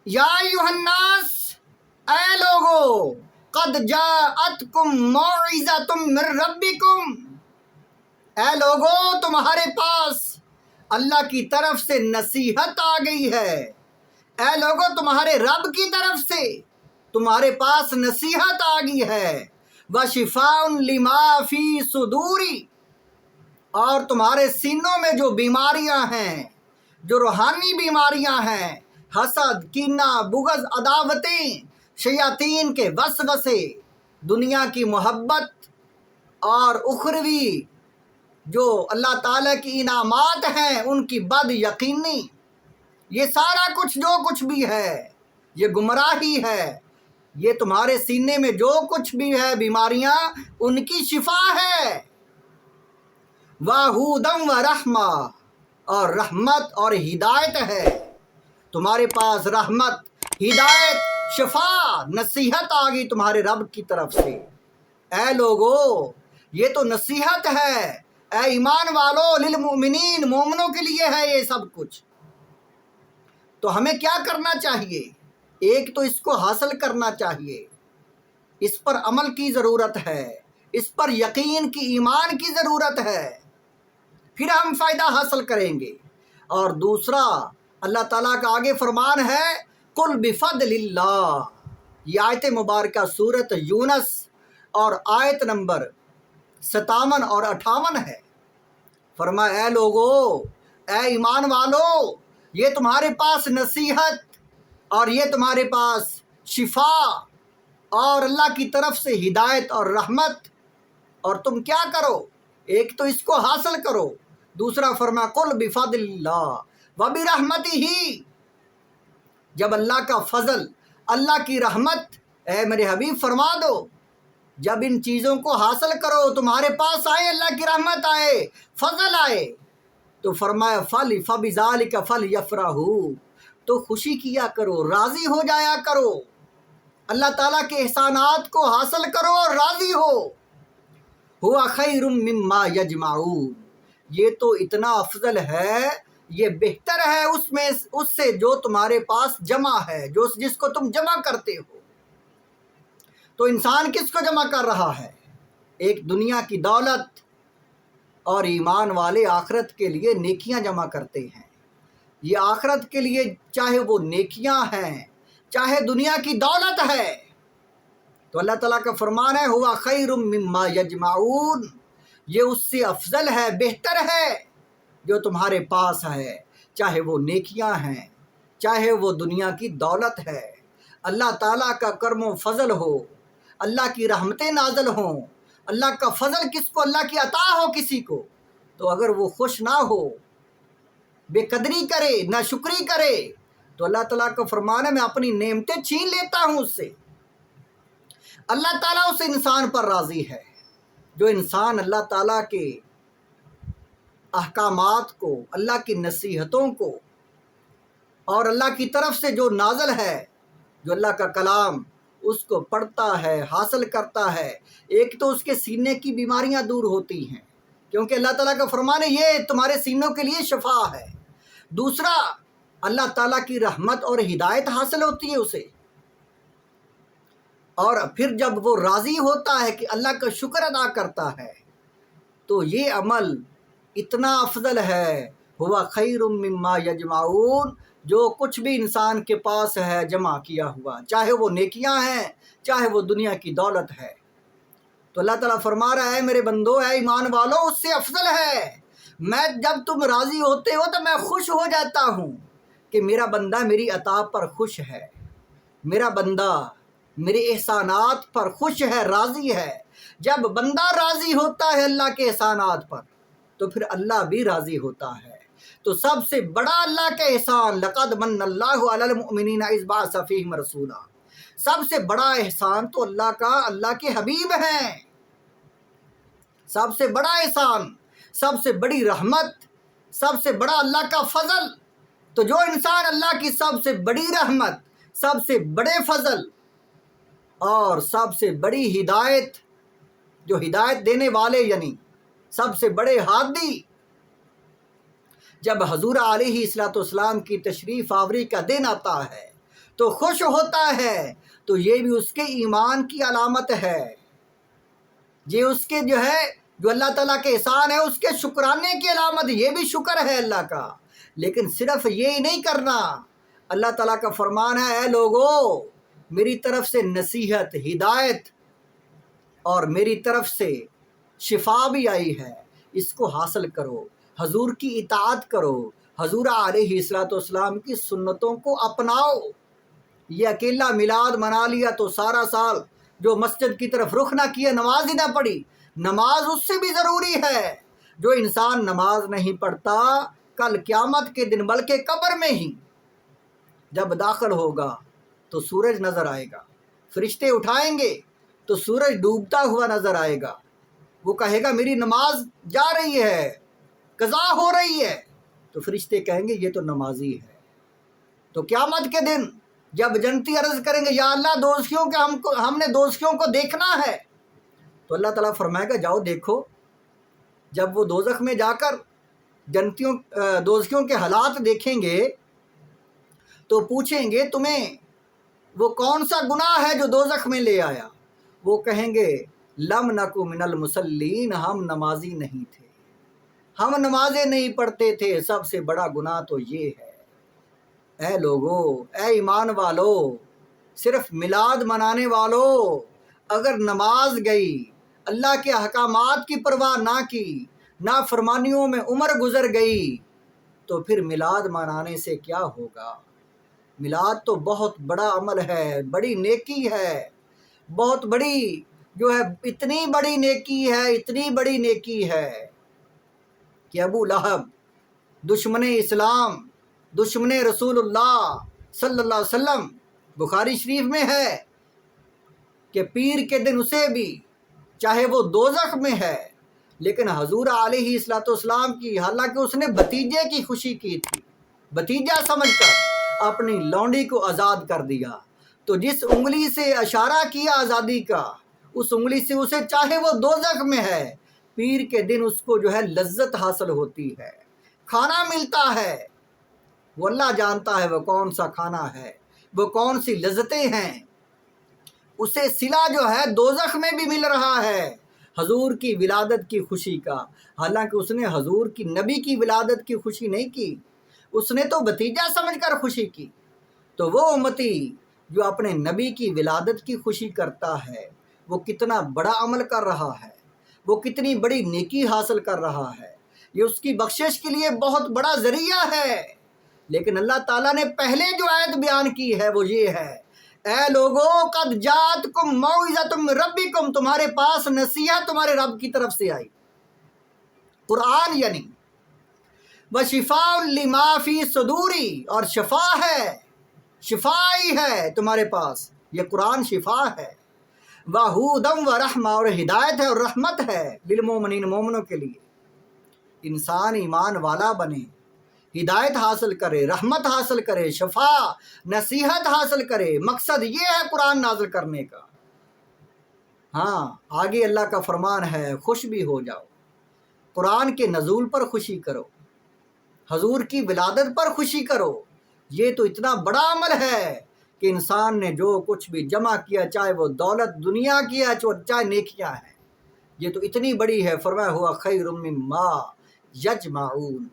یا ایھا الناس، اے لوگو، قد جاءتکم موعظۃ من ربکم، اے لوگو تمہارے پاس اللہ کی طرف سے نصیحت آ گئی ہے، اے لوگو تمہارے رب کی طرف سے تمہارے پاس نصیحت آ گئی ہے، وشفاء لما فی صدور، اور تمہارے سینوں میں جو بیماریاں ہیں، جو روحانی بیماریاں ہیں، حسد، کینہ، بغض، عداوتیں، شیاطین کے وسوسے، دنیا کی محبت اور اخروی جو اللہ تعالیٰ کی انعامات ہیں ان کی بد یقینی، یہ سارا کچھ جو کچھ بھی ہے یہ گمراہی ہے، یہ تمہارے سینے میں جو کچھ بھی ہے بیماریاں ان کی شفا ہے، وَہُدًى وَرَحْمَةً، اور رحمت اور ہدایت ہے، تمہارے پاس رحمت، ہدایت، شفا، نصیحت آ گئی تمہارے رب کی طرف سے۔ اے لوگو یہ تو نصیحت ہے، اے ایمان والو، للمؤمنین، مومنوں کے لیے ہے یہ سب کچھ۔ تو ہمیں کیا کرنا چاہیے؟ ایک تو اس کو حاصل کرنا چاہیے، اس پر عمل کی ضرورت ہے، اس پر یقین کی، ایمان کی ضرورت ہے، پھر ہم فائدہ حاصل کریں گے۔ اور دوسرا اللہ تعالیٰ کا آگے فرمان ہے، قُلْ بِفَضْلِ اللَّهِ، یہ آیت مبارکہ سورۃ یونس اور آیت نمبر 57 اور 58 ہے۔ فرمایا اے لوگو، اے ایمان والو، یہ تمہارے پاس نصیحت اور یہ تمہارے پاس شفا اور اللہ کی طرف سے ہدایت اور رحمت، اور تم کیا کرو؟ ایک تو اس کو حاصل کرو، دوسرا فرما قُلْ بِفَضْلِ اللَّهِ وَبِرَحْمَتِهِ، جب اللہ کا فضل، اللہ کی رحمت، اے میرے حبیب فرما دو، جب ان چیزوں کو حاصل کرو، تمہارے پاس آئے، اللہ کی رحمت آئے، فضل آئے، تو فرمایا فَبِذَلِكَ فَلْيَفْرَحُوا، تو خوشی کیا کرو، راضی ہو جایا کرو، اللہ تعالیٰ کے احسانات کو حاصل کرو اور راضی ہو۔ هُوَ خَيْرٌ مِّمَّا يَجْمَعُونَ، یہ تو اتنا افضل ہے، یہ بہتر ہے اس سے جو تمہارے پاس جمع ہے، جس کو تم جمع کرتے ہو۔ تو انسان کس کو جمع کر رہا ہے؟ ایک دنیا کی دولت، اور ایمان والے آخرت کے لیے نیکیاں جمع کرتے ہیں۔ یہ آخرت کے لیے چاہے وہ نیکیاں ہیں، چاہے دنیا کی دولت ہے، تو اللہ تعالیٰ کا فرمان ہے ہوا خیر مما یجمعون، یہ اس سے افضل ہے، بہتر ہے جو تمہارے پاس ہے، چاہے وہ نیکیاں ہیں، چاہے وہ دنیا کی دولت ہے۔ اللہ تعالیٰ کا کرم و فضل ہو، اللہ کی رحمتیں نازل ہوں، اللہ کا فضل کس کو، اللہ کی عطا ہو کسی کو، تو اگر وہ خوش نہ ہو، بے قدری کرے، نہ شکری کرے، تو اللہ تعالیٰ کا فرمان ہے میں اپنی نعمتیں چھین لیتا ہوں اس سے۔ اللہ تعالیٰ اس انسان پر راضی ہے جو انسان اللہ تعالیٰ کے احکامات کو، اللہ کی نصیحتوں کو، اور اللہ کی طرف سے جو نازل ہے، جو اللہ کا کلام، اس کو پڑھتا ہے، حاصل کرتا ہے۔ ایک تو اس کے سینے کی بیماریاں دور ہوتی ہیں، کیونکہ اللہ تعالیٰ کا فرمان ہے یہ تمہارے سینوں کے لیے شفا ہے۔ دوسرا اللہ تعالیٰ کی رحمت اور ہدایت حاصل ہوتی ہے اسے، اور پھر جب وہ راضی ہوتا ہے کہ اللہ کا شکر ادا کرتا ہے، تو یہ عمل اتنا افضل ہے، ہوا خیر مما یجمعون، جو کچھ بھی انسان کے پاس ہے جمع کیا ہوا، چاہے وہ نیکیاں ہیں، چاہے وہ دنیا کی دولت ہے۔ تو اللہ تعالیٰ فرما رہا ہے میرے بندو، اے ایمان والو، اس سے افضل ہے۔ میں جب تم راضی ہوتے ہو تو میں خوش ہو جاتا ہوں کہ میرا بندہ میری عطا پر خوش ہے، میرا بندہ میرے احسانات پر خوش ہے، راضی ہے۔ جب بندہ راضی ہوتا ہے اللہ کے احسانات پر، تو پھر اللہ بھی راضی ہوتا ہے۔ تو سب سے بڑا اللہ کا احسان، لقد من اللہ علی المؤمنین اذ بعث فیہم رسولا، سب سے بڑا احسان تو اللہ کا، اللہ کے حبیب ہیں۔ سب سے بڑا احسان، سب سے بڑی رحمت، سب سے بڑا اللہ کا فضل۔ تو جو انسان اللہ کی سب سے بڑی رحمت، سب سے بڑے فضل اور سب سے بڑی ہدایت، جو ہدایت دینے والے یعنی سب سے بڑے ہادی، جب حضور علیہ الصلوۃ والسلام کی تشریف آوری کا دن آتا ہے تو خوش ہوتا ہے تو یہ بھی اس کے ایمان کی علامت ہے، یہ اس کے جو اللہ تعالیٰ کے احسان ہے اس کے شکرانے کی علامت، یہ بھی شکر ہے اللہ کا۔ لیکن صرف یہی نہیں کرنا، اللہ تعالیٰ کا فرمان ہے اے لوگو میری طرف سے نصیحت، ہدایت اور میری طرف سے شفا بھی آئی ہے، اس کو حاصل کرو، حضور کی اطاعت کرو، حضور علیہ الصلوۃ والسلام کی سنتوں کو اپناؤ۔ یہ اکیلا میلاد منا لیا تو سارا سال جو مسجد کی طرف رخ نہ کیا، نماز ہی نہ پڑھی، نماز اس سے بھی ضروری ہے۔ جو انسان نماز نہیں پڑھتا کل قیامت کے دن بلکہ قبر میں ہی جب داخل ہوگا تو سورج نظر آئے گا، فرشتے اٹھائیں گے تو سورج ڈوبتا ہوا نظر آئے گا، وہ کہے گا میری نماز جا رہی ہے، قضا ہو رہی ہے، تو فرشتے کہیں گے یہ تو نمازی ہے۔ تو قیامت کے دن جب جنتی عرض کریں گے یا اللہ دوزخیوں کے ہم نے دوزخیوں کو دیکھنا ہے، تو اللہ تعالیٰ فرمائے گا جاؤ دیکھو۔ جب وہ دوزخ میں جا کر دوزخیوں کے حالات دیکھیں گے تو پوچھیں گے تمہیں وہ کون سا گناہ ہے جو دوزخ میں لے آیا؟ وہ کہیں گے لم نکو من المصلین، ہم نمازی نہیں تھے، ہم نمازیں نہیں پڑھتے تھے، سب سے بڑا گناہ تو یہ ہے۔ اے لوگو، اے ایمان والو، صرف میلاد منانے والو، اگر نماز گئی، اللہ کے احکامات کی پرواہ نہ کی، نافرمانیوں میں عمر گزر گئی، تو پھر میلاد منانے سے کیا ہوگا؟ میلاد تو بہت بڑا عمل ہے، بڑی نیکی ہے، بہت بڑی اتنی بڑی نیکی ہے، اتنی بڑی نیکی ہے کہ ابو لہب دشمن اسلام، دشمن رسول اللہ صلی اللہ علیہ وسلم، بخاری شریف میں ہے کہ پیر کے دن اسے بھی چاہے وہ دوزخ میں ہے لیکن حضور علیہ الصلوۃ والسلام کی، حالانکہ اس نے بھتیجے کی خوشی کی تھی، بھتیجا سمجھ کر اپنی لونڈی کو آزاد کر دیا، تو جس انگلی سے اشارہ کیا آزادی کا اس انگلی سے اسے چاہے وہ دوزخ میں ہے، پیر کے دن اس کو لذت حاصل ہوتی ہے، کھانا ملتا ہے، وہ اللہ جانتا ہے وہ کون سا کھانا ہے، وہ کون سی لذتیں ہیں، اسے صلہ دوزخ میں بھی مل رہا ہے حضور کی ولادت کی خوشی کا، حالانکہ اس نے حضور کی نبی کی ولادت کی خوشی نہیں کی، اس نے تو بھتیجا سمجھ کر خوشی کی۔ تو وہ امتی جو اپنے نبی کی ولادت کی خوشی کرتا ہے وہ کتنا بڑا عمل کر رہا ہے، وہ کتنی بڑی نیکی حاصل کر رہا ہے، یہ اس کی بخشش کے لیے بہت بڑا ذریعہ ہے۔ لیکن اللہ تعالیٰ نے پہلے جو آیت بیان کی ہے وہ یہ ہے اے لوگو قد جاءتکم موعظۃ من ربکم، تمہارے پاس نصیحت تمہارے رب کی طرف سے آئی، قرآن یعنی وشفاء لما فی صدوری، اور شفا ہے، شفا آئی ہے تمہارے پاس، یہ قرآن شفا ہے، وہدی ورحمہ، اور ہدایت ہے اور رحمت ہے للمؤمنین، مومنوں کے لیے۔ انسان ایمان والا بنے، ہدایت حاصل کرے، رحمت حاصل کرے، شفا نصیحت حاصل کرے، مقصد یہ ہے قرآن نازل کرنے کا۔ ہاں آگے اللہ کا فرمان ہے خوش بھی ہو جاؤ، قرآن کے نزول پر خوشی کرو، حضور کی ولادت پر خوشی کرو، یہ تو اتنا بڑا عمل ہے کہ انسان نے جو کچھ بھی جمع کیا، چاہے وہ دولت دنیا کی ہے چاہے نیکیاں ہیں، یہ تو اتنی بڑی ہے، فرمایا ہوا خیر مما یجمعون۔